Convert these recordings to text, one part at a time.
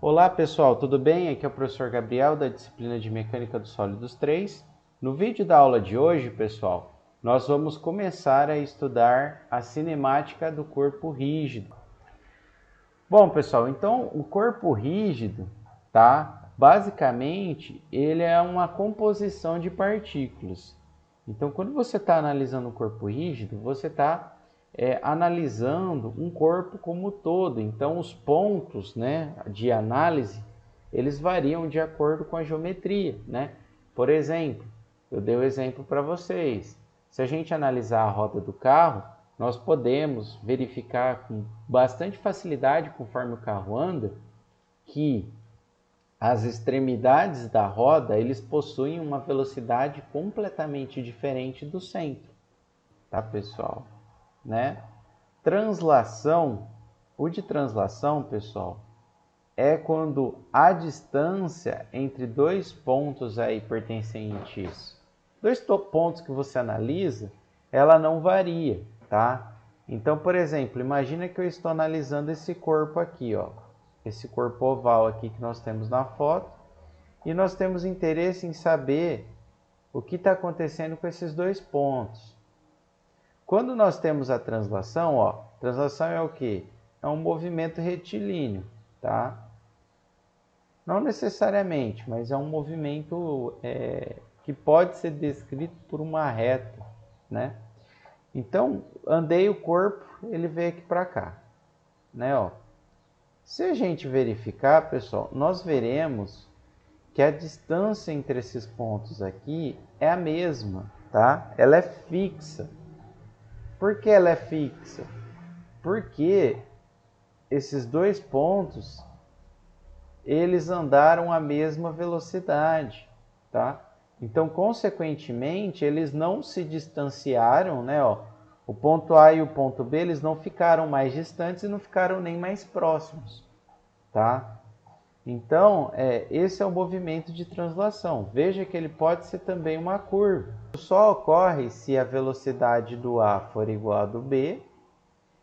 Olá pessoal, tudo bem? Aqui é o professor Gabriel da disciplina de Mecânica dos Sólidos 3. No vídeo da aula de hoje, pessoal, nós vamos começar a estudar a cinemática do corpo rígido. Bom pessoal, então o corpo rígido, tá? Basicamente, ele é uma composição de partículas. Então quando você está analisando o corpo rígido, você está analisando um corpo como um todo. Então os pontos, né, de análise, eles variam de acordo com a geometria, né? Por exemplo, eu dei o exemplo para vocês. Se a gente analisar a roda do carro, nós podemos verificar com bastante facilidade, conforme o carro anda, que as extremidades da roda, eles possuem uma velocidade completamente diferente do centro, tá, pessoal? Né? Translação, o de translação, pessoal, é quando a distância entre dois pontos aí pertencentes, dois pontos que você analisa, ela não varia, tá? Então, por exemplo, imagina que eu estou analisando esse corpo aqui, ó, esse corpo oval aqui que nós temos na foto, e nós temos interesse em saber o que está acontecendo com esses dois pontos. Quando nós temos a translação, ó, translação é o quê? É um movimento retilíneo, tá? Não necessariamente, mas é um movimento que pode ser descrito por uma reta, né? Então, andei o corpo, ele veio aqui para cá, né? Ó. Se a gente verificar, pessoal, nós veremos que a distância entre esses pontos aqui é a mesma, tá? Ela é fixa. Por que ela é fixa? Porque esses dois pontos, eles andaram a mesma velocidade, tá? Então, consequentemente, eles não se distanciaram, né? Ó, o ponto A e o ponto B, eles não ficaram mais distantes e não ficaram nem mais próximos, tá? Então, esse é o movimento de translação. Veja que ele pode ser também uma curva. Só ocorre se a velocidade do A for igual à do B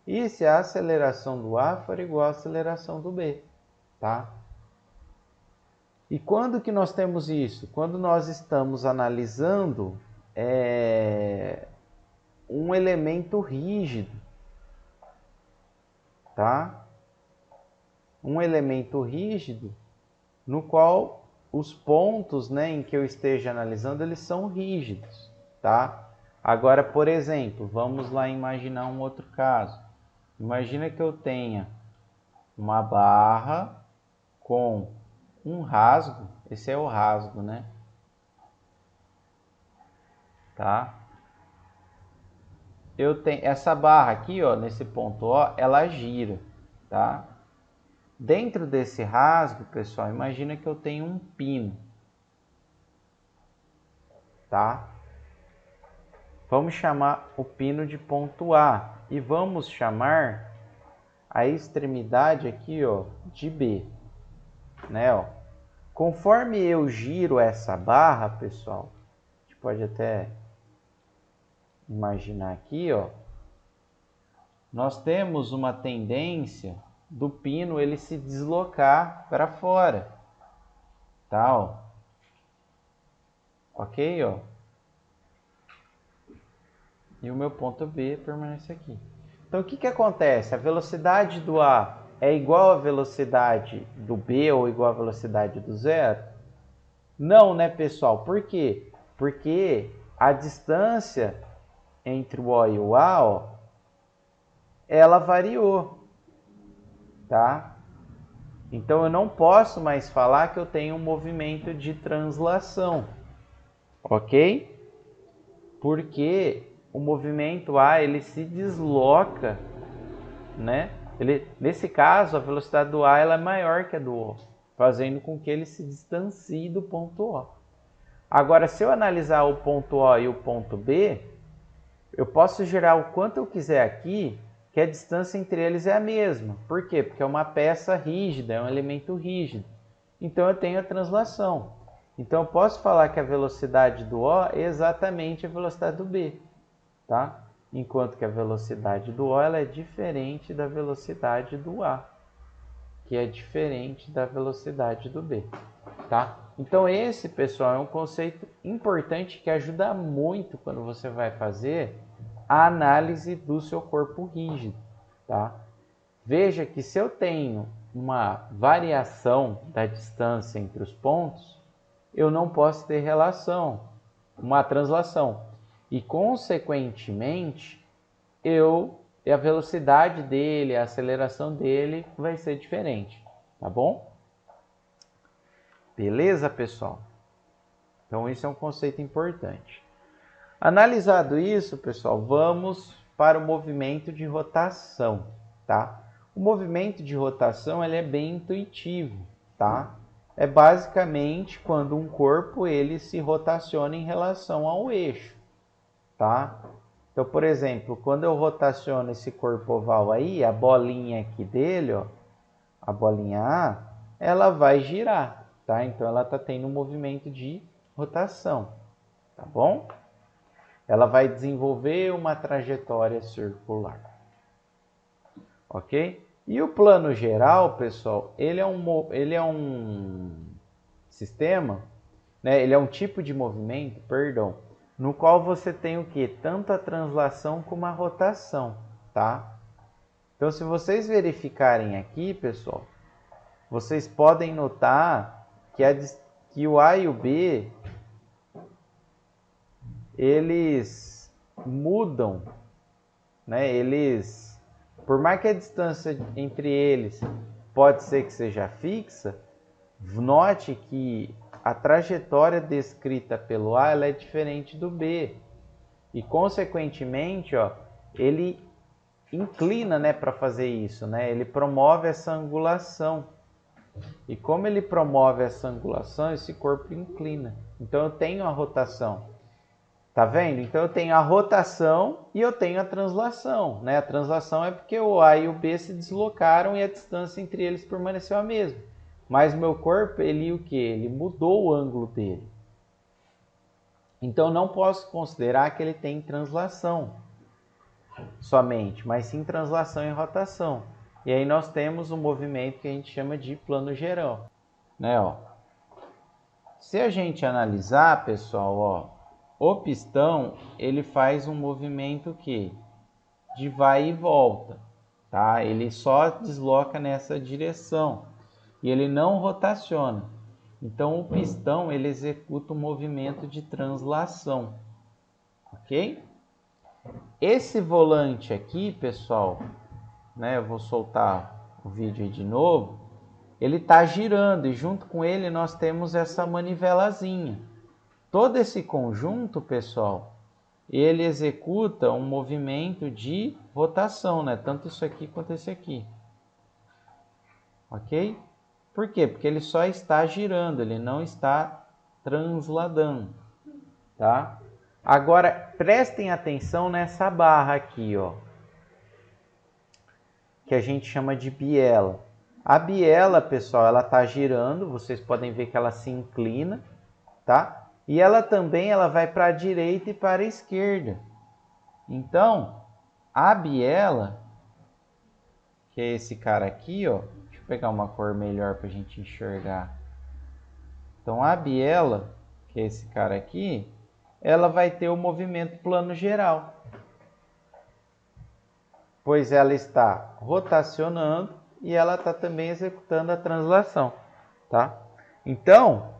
e se a aceleração do A for igual à aceleração do B, tá? E quando que nós temos isso? Quando nós estamos analisando um elemento rígido, tá? Um elemento rígido no qual os pontos, né, em que eu esteja analisando, eles são rígidos, tá? Agora, por exemplo, vamos lá imaginar um outro caso. Imagina que eu tenha uma barra com um rasgo, esse é o rasgo, né? Tá? Eu tenho essa barra aqui, ó, nesse ponto O, ela gira, tá? Dentro desse rasgo, pessoal, imagina que eu tenho um pino, tá? Vamos chamar o pino de ponto A e vamos chamar a extremidade aqui, ó, de B, né, ó. Conforme eu giro essa barra, pessoal, a gente pode até imaginar aqui, ó, nós temos uma tendência do pino ele se deslocar para fora, tá, ó. Ok, ó. E o meu ponto B permanece aqui. Então, o que acontece? A velocidade do A é igual à velocidade do B ou igual à velocidade do zero? Não, né, pessoal? Por quê? Porque a distância entre o O e o A, ó, ela variou, tá? Então, eu não posso mais falar que eu tenho um movimento de translação, ok? Porque o movimento A, ele se desloca, né? Nesse caso, a velocidade do A ela é maior que a do O, fazendo com que ele se distancie do ponto O. Agora, se eu analisar o ponto O e o ponto B, eu posso gerar o quanto eu quiser aqui, que a distância entre eles é a mesma. Por quê? Porque é uma peça rígida, é um elemento rígido. Então, eu tenho a translação. Então, eu posso falar que a velocidade do O é exatamente a velocidade do B, tá? Enquanto que a velocidade do O ela é diferente da velocidade do A. que é diferente da velocidade do B, tá? Então esse, pessoal, é um conceito importante que ajuda muito quando você vai fazer a análise do seu corpo rígido, tá? Veja que se eu tenho uma variação da distância entre os pontos, eu não posso ter relação, uma translação. E, consequentemente, a velocidade dele, a aceleração dele vai ser diferente, tá bom? Beleza, pessoal? Então, isso é um conceito importante. Analisado isso, pessoal, vamos para o movimento de rotação, tá? O movimento de rotação ele é bem intuitivo, tá? É basicamente quando um corpo ele se rotaciona em relação ao eixo, tá? Então, por exemplo, quando eu rotaciono esse corpo oval aí, a bolinha aqui dele, ó, a bolinha A, ela vai girar, tá? Então, ela está tendo um movimento de rotação, tá bom? Ela vai desenvolver uma trajetória circular, ok? E o plano geral, pessoal, ele é um sistema, né? Ele é um tipo de movimento, perdão, no qual você tem o que? Tanto a translação como a rotação, tá? Então, se vocês verificarem aqui, pessoal, vocês podem notar que o A e o B, eles mudam, né? Por mais que a distância entre eles pode ser que seja fixa, note que a trajetória descrita pelo A ela é diferente do B. E, consequentemente, ó, ele inclina, né, para fazer isso, né? Ele promove essa angulação. E como ele promove essa angulação, esse corpo inclina. Então, eu tenho a rotação. Tá vendo? Então, eu tenho a rotação e eu tenho a translação, né? A translação é porque o A e o B se deslocaram e a distância entre eles permaneceu a mesma. Mas o meu corpo, ele o quê? Ele mudou o ângulo dele. Então, não posso considerar que ele tem translação somente, mas sim translação e rotação. E aí nós temos um movimento que a gente chama de plano geral, né? Ó. Se a gente analisar, pessoal, ó, o pistão ele faz um movimento que de vai e volta, tá? Ele só desloca nessa direção e ele não rotaciona. Então o pistão ele executa um movimento de translação, ok? Esse volante aqui, pessoal, né? Eu vou soltar o vídeo aí de novo. Ele está girando e junto com ele nós temos essa manivelazinha. Todo esse conjunto, pessoal, ele executa um movimento de rotação, né? Tanto isso aqui quanto esse aqui. Ok? Por quê? Porque ele só está girando, ele não está transladando, tá? Agora, prestem atenção nessa barra aqui, ó, que a gente chama de biela. A biela, pessoal, ela está girando, vocês podem ver que ela se inclina, tá? E ela também vai para a direita e para a esquerda. Então, a biela, que é esse cara aqui, ó, deixa eu pegar uma cor melhor para a gente enxergar. Então, a biela, que é esse cara aqui, ela vai ter o movimento plano geral, pois ela está rotacionando e ela está também executando a translação, tá? Então,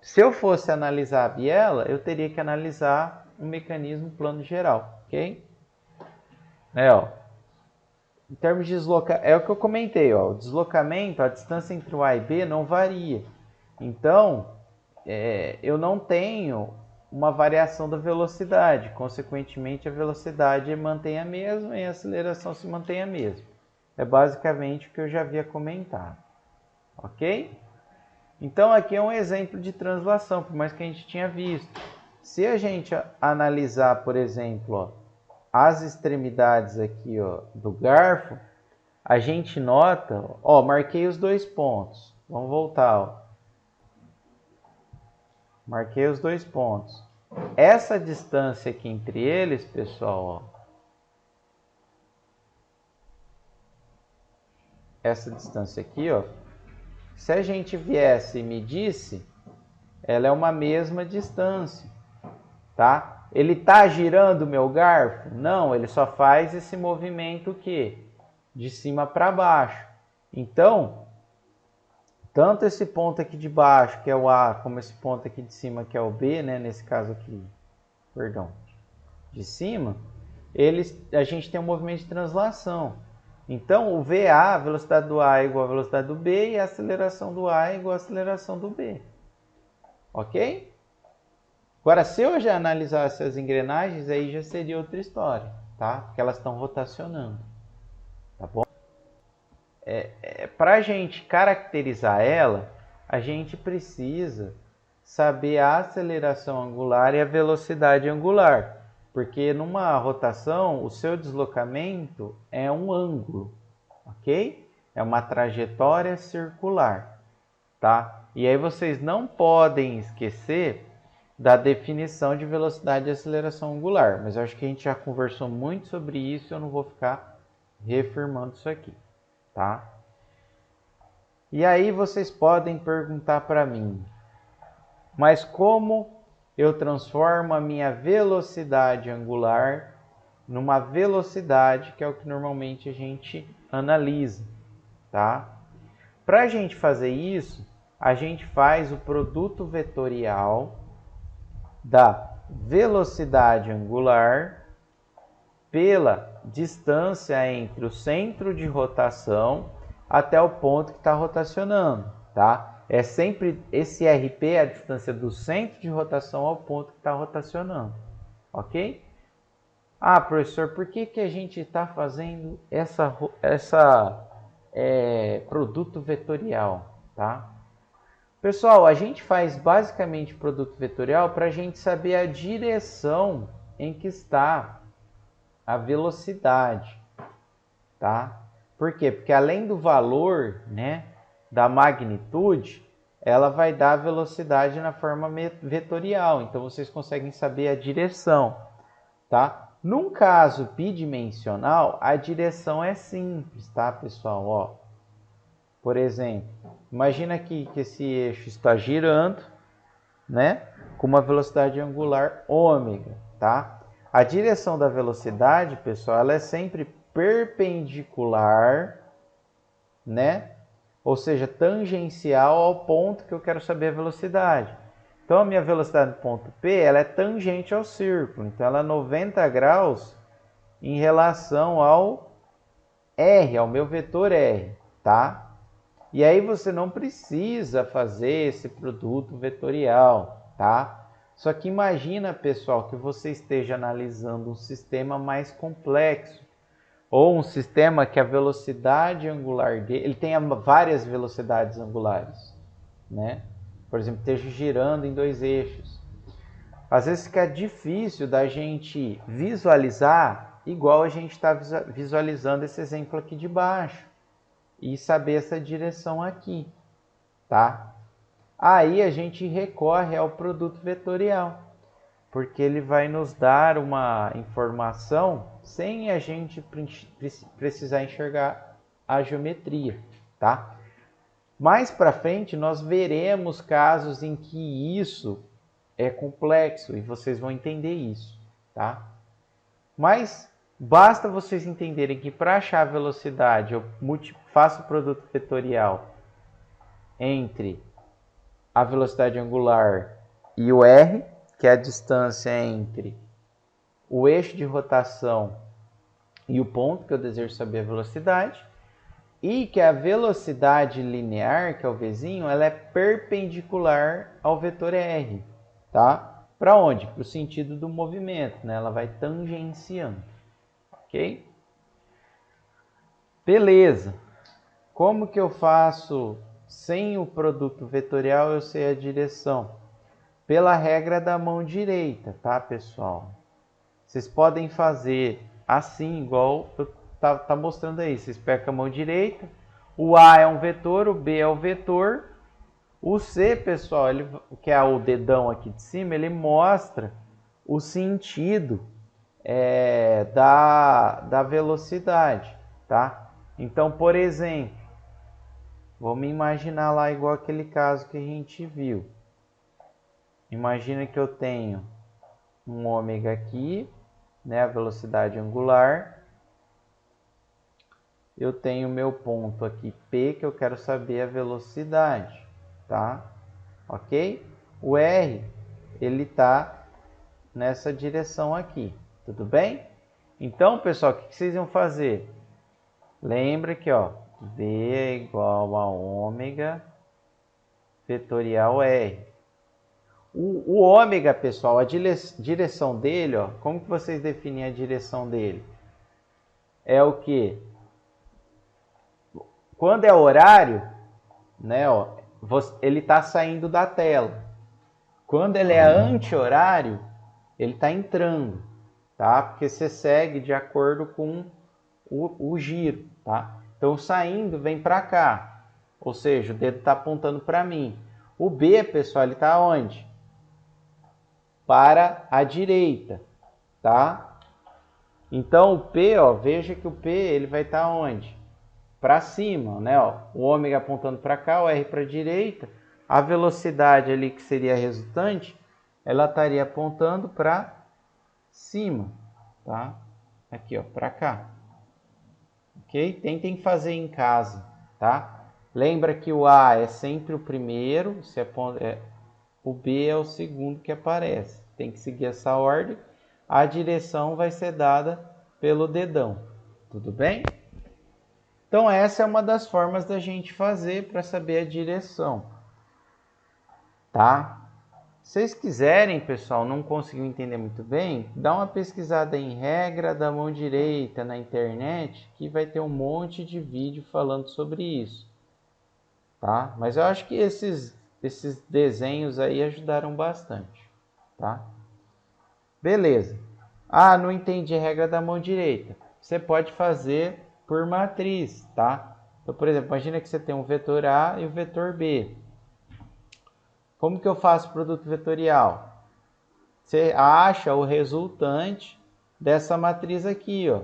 se eu fosse analisar a biela, eu teria que analisar um mecanismo plano geral, ok? Ó, em termos de deslocamento, é o que eu comentei, ó, o deslocamento, a distância entre o A e B não varia. Então, eu não tenho uma variação da velocidade, consequentemente a velocidade mantém a mesma e a aceleração se mantém a mesma. É basicamente o que eu já havia comentado, ok? Então aqui é um exemplo de translação, por mais que a gente tinha visto. Se a gente analisar, por exemplo, ó, as extremidades aqui, ó, do garfo, a gente nota, ó, marquei os dois pontos. Vamos voltar, ó. Marquei os dois pontos. Essa distância aqui entre eles, pessoal, ó, essa distância aqui, ó, se a gente viesse e medisse, ela é uma mesma distância, tá? Ele tá girando o meu garfo? Não, ele só faz esse movimento que de cima para baixo. Então, tanto esse ponto aqui de baixo, que é o A, como esse ponto aqui de cima, que é o B, né, nesse caso aqui, perdão, de cima, a gente tem um movimento de translação. Então, o VA, a velocidade do A é igual à velocidade do B, e a aceleração do A é igual à aceleração do B. Ok? Agora, se eu já analisasse as engrenagens, aí já seria outra história, tá? Porque elas estão rotacionando, tá bom? Para a gente caracterizar ela, a gente precisa saber a aceleração angular e a velocidade angular. Porque numa rotação, o seu deslocamento é um ângulo, ok? É uma trajetória circular, tá? E aí vocês não podem esquecer da definição de velocidade e aceleração angular. Mas eu acho que a gente já conversou muito sobre isso e eu não vou ficar reafirmando isso aqui, tá? E aí vocês podem perguntar para mim, mas como eu transformo a minha velocidade angular numa velocidade que é o que normalmente a gente analisa, tá? Para a gente fazer isso, a gente faz o produto vetorial da velocidade angular pela distância entre o centro de rotação até o ponto que está rotacionando, tá? É sempre esse RP, é a distância do centro de rotação ao ponto que está rotacionando, ok? Ah, professor, por que a gente está fazendo essa produto vetorial, tá? Pessoal, a gente faz basicamente produto vetorial para a gente saber a direção em que está a velocidade, tá? Por quê? Porque além do valor, né, da magnitude, ela vai dar a velocidade na forma vetorial. Então, vocês conseguem saber a direção, tá? Num caso bidimensional, a direção é simples, tá, pessoal? Ó, por exemplo, imagina aqui que esse eixo está girando, né, com uma velocidade angular ômega, tá? A direção da velocidade, pessoal, ela é sempre perpendicular, né? Ou seja, tangencial ao ponto que eu quero saber a velocidade. Então, a minha velocidade do ponto P, ela é tangente ao círculo. Então, ela é 90 graus em relação ao R, ao meu vetor R, tá? E aí você não precisa fazer esse produto vetorial, tá? Só que imagina, pessoal, que você esteja analisando um sistema mais complexo, ou um sistema que a velocidade angular dele, ele tenha várias velocidades angulares, né? Por exemplo, esteja girando em dois eixos. Às vezes fica difícil da gente visualizar igual a gente está visualizando esse exemplo aqui de baixo e saber essa direção aqui, tá? Aí a gente recorre ao produto vetorial, porque ele vai nos dar uma informação sem a gente precisar enxergar a geometria, tá? Mais para frente nós veremos casos em que isso é complexo e vocês vão entender isso, tá? Mas basta vocês entenderem que para achar a velocidade eu faço o produto vetorial entre a velocidade angular e o R, que é a distância entre o eixo de rotação e o ponto que eu desejo saber a velocidade, e que a velocidade linear, que é o Vzinho, ela é perpendicular ao vetor R, tá? Para onde? Para o sentido do movimento, né? Ela vai tangenciando, ok? Beleza. Como que eu faço sem o produto vetorial eu sei a direção? Pela regra da mão direita, tá, pessoal? Vocês podem fazer assim, igual tá mostrando aí. Vocês pegam a mão direita, o A é um vetor, o B é o vetor. O C, pessoal, que é o dedão aqui de cima, ele mostra o sentido da velocidade, tá? Então, por exemplo, vamos imaginar lá igual aquele caso que a gente viu. Imagina que eu tenho um ômega aqui, né, a velocidade angular. Eu tenho meu ponto aqui P, que eu quero saber a velocidade, tá? Ok? O R, ele tá nessa direção aqui, tudo bem? Então, pessoal, o que vocês vão fazer? Lembra que, ó, V é igual a ômega vetorial R. O ômega, pessoal, a direção dele, ó, como que vocês definem a direção dele? É o que? Quando é horário, né, ó, ele está saindo da tela. Quando ele é anti-horário, ele está entrando, tá? Porque você segue de acordo com o giro, tá? Então, saindo, vem para cá. Ou seja, o dedo está apontando para mim. O B, pessoal, ele está onde? Para a direita, tá? Então, o P, ó, veja que o P ele vai estar onde? Para cima, né? Ó, o ômega apontando para cá, o R para a direita. A velocidade ali que seria a resultante, ela estaria apontando para cima, tá? Aqui, ó, para cá. Ok? Tentem fazer em casa, tá? Lembra que o A é sempre o primeiro, o B é o segundo que aparece. Tem que seguir essa ordem. A direção vai ser dada pelo dedão. Tudo bem? Então, essa é uma das formas da gente fazer para saber a direção. Tá? Se vocês quiserem, pessoal, não conseguiu entender muito bem, dá uma pesquisada em regra da mão direita na internet, que vai ter um monte de vídeo falando sobre isso. Tá? Mas eu acho que esses desenhos aí ajudaram bastante. Tá? Beleza. Ah, não entendi a regra da mão direita. Você pode fazer por matriz, tá? Então, por exemplo, imagina que você tem um vetor A e o vetor B. Como que eu faço o produto vetorial? Você acha o resultante dessa matriz aqui, ó.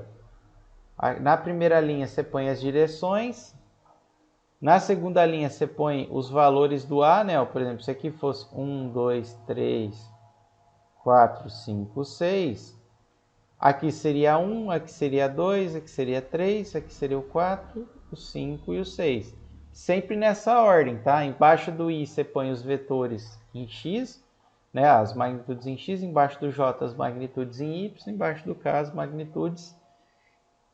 Na primeira linha você põe as direções. Na segunda linha você põe os valores do A, né? Por exemplo, se aqui fosse 1, 2, 3, 4, 5, 6. Aqui seria 1, aqui seria 2, aqui seria 3, aqui seria o 4, o 5 e o 6. Sempre nessa ordem, tá? Embaixo do I você põe os vetores em X, né? As magnitudes em X, embaixo do J as magnitudes em Y, embaixo do K as magnitudes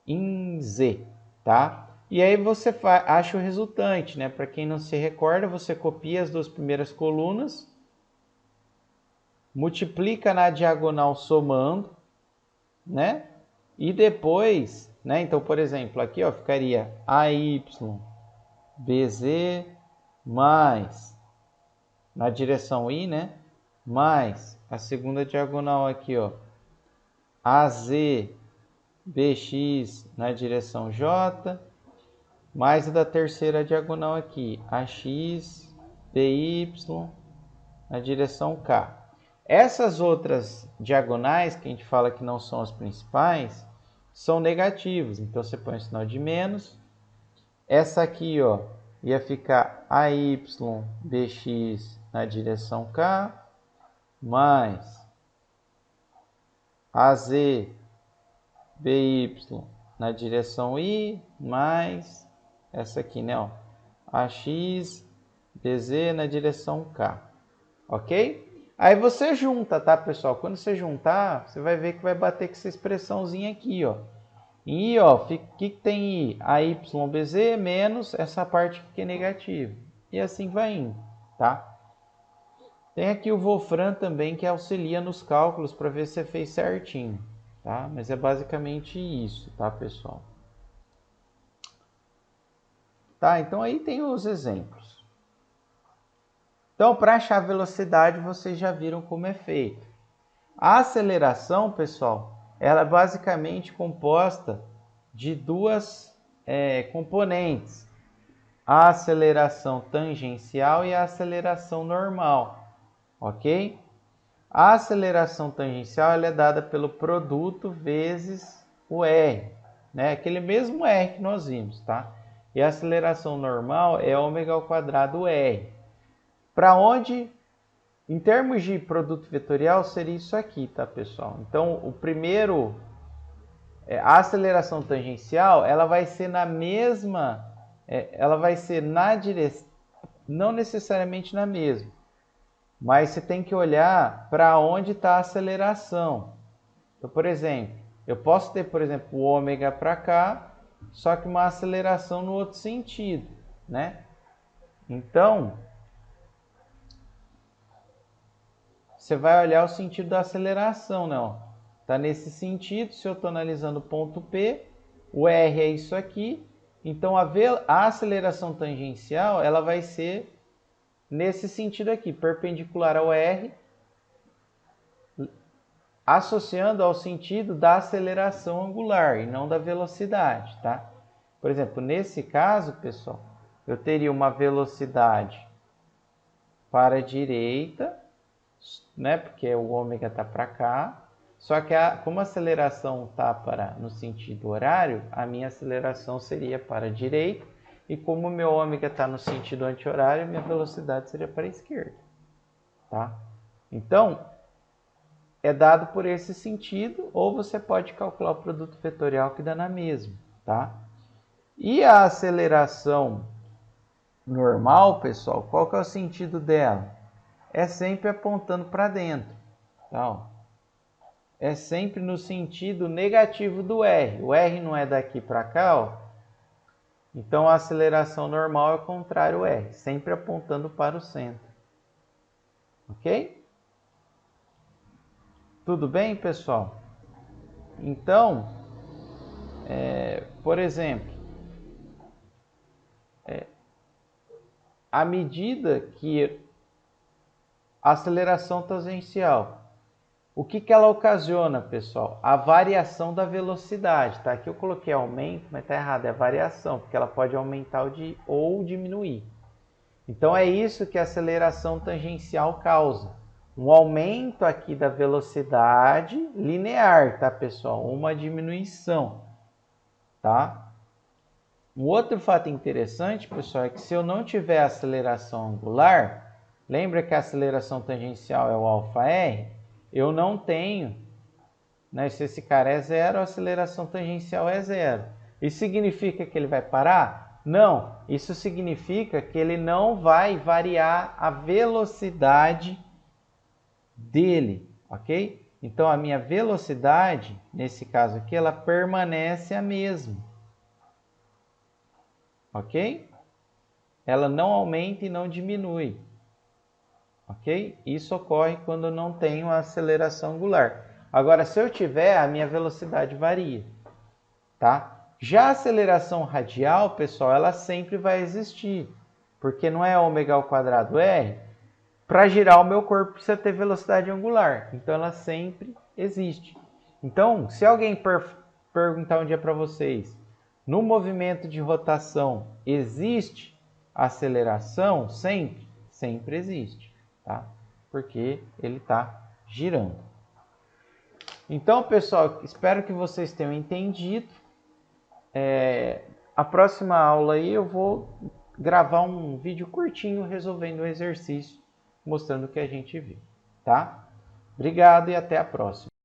em Z, tá? E aí você acha o resultante, né? Para quem não se recorda, você copia as duas primeiras colunas, multiplica na diagonal somando, né? E depois, né? Então, por exemplo, aqui, ó, ficaria AY, BZ mais na direção I, né? Mais a segunda diagonal aqui, ó, AZ, BX na direção J, mais a da terceira diagonal aqui, AX, BY na direção K. Essas outras diagonais, que a gente fala que não são as principais, são negativos. Então, você põe o sinal de menos. Essa aqui, ó, ia ficar AY, BX na direção K, mais AZ, BY na direção I, mais essa aqui, né, ó, AX, BZ na direção K. Ok? Aí você junta, tá, pessoal? Quando você juntar, você vai ver que vai bater com essa expressãozinha aqui, ó. E, ó, o que tem I? AYBZ menos essa parte que é negativa. E assim vai indo, tá? Tem aqui o Wolfram também, que auxilia nos cálculos para ver se você fez certinho, tá? Mas é basicamente isso, tá, pessoal? Tá, então aí tem os exemplos. Então, para achar a velocidade, vocês já viram como é feito. A aceleração, pessoal, ela é basicamente composta de duas componentes. A aceleração tangencial e a aceleração normal, ok? A aceleração tangencial ela é dada pelo produto vezes o R, né? Aquele mesmo R que nós vimos, tá? E a aceleração normal é ômega ao quadrado R. Para onde, em termos de produto vetorial, seria isso aqui, tá, pessoal? Então, o primeiro, a aceleração tangencial, ela vai ser na mesma, ela vai ser na direção, não necessariamente na mesma, mas você tem que olhar para onde está a aceleração. Então, por exemplo, eu posso ter, por exemplo, o ômega para cá, só que uma aceleração no outro sentido, né? Então, você vai olhar o sentido da aceleração, né? Está nesse sentido, se eu estou analisando o ponto P, o R é isso aqui, então a aceleração tangencial ela vai ser nesse sentido aqui, perpendicular ao R, associando ao sentido da aceleração angular e não da velocidade, tá? Por exemplo, nesse caso, pessoal, eu teria uma velocidade para a direita, né? Porque o ômega está para cá. Só que como a aceleração está no sentido horário, a minha aceleração seria para a direita. E como o meu ômega está no sentido anti-horário, a minha velocidade seria para a esquerda. Tá? Então, é dado por esse sentido, ou você pode calcular o produto vetorial que dá na mesma. Tá? E a aceleração normal, pessoal, qual que é o sentido dela? É sempre apontando para dentro. Tá? É sempre no sentido negativo do R. O R não é daqui para cá, ó. Então a aceleração normal é o contrário ao R, sempre apontando para o centro. Ok? Tudo bem, pessoal? Então, por exemplo, à medida que a aceleração tangencial, o que ela ocasiona, pessoal? A variação da velocidade, tá? Aqui eu coloquei aumento, mas tá errado, é variação, porque ela pode aumentar ou diminuir. Então é isso que a aceleração tangencial causa. Um aumento aqui da velocidade linear, tá, pessoal? Uma diminuição, tá? Um outro fato interessante, pessoal, é que se eu não tiver aceleração angular, lembra que a aceleração tangencial é o αr? Eu não tenho, né? Se esse cara é zero, a aceleração tangencial é zero. Isso significa que ele vai parar? Não, isso significa que ele não vai variar a velocidade dele, ok? Então a minha velocidade, nesse caso aqui, ela permanece a mesma, ok? Ela não aumenta e não diminui. Ok? Isso ocorre quando eu não tenho a aceleração angular. Agora, se eu tiver, a minha velocidade varia. Tá? Já a aceleração radial, pessoal, ela sempre vai existir. Porque não é ômega ao quadrado R. Para girar o meu corpo precisa ter velocidade angular. Então, ela sempre existe. Então, se alguém perguntar um dia para vocês, no movimento de rotação, existe aceleração? Sempre? Sempre existe. Tá? Porque ele está girando. Então, pessoal, espero que vocês tenham entendido. A próxima aula aí eu vou gravar um vídeo curtinho resolvendo um exercício, mostrando o que a gente viu. Tá? Obrigado e até a próxima.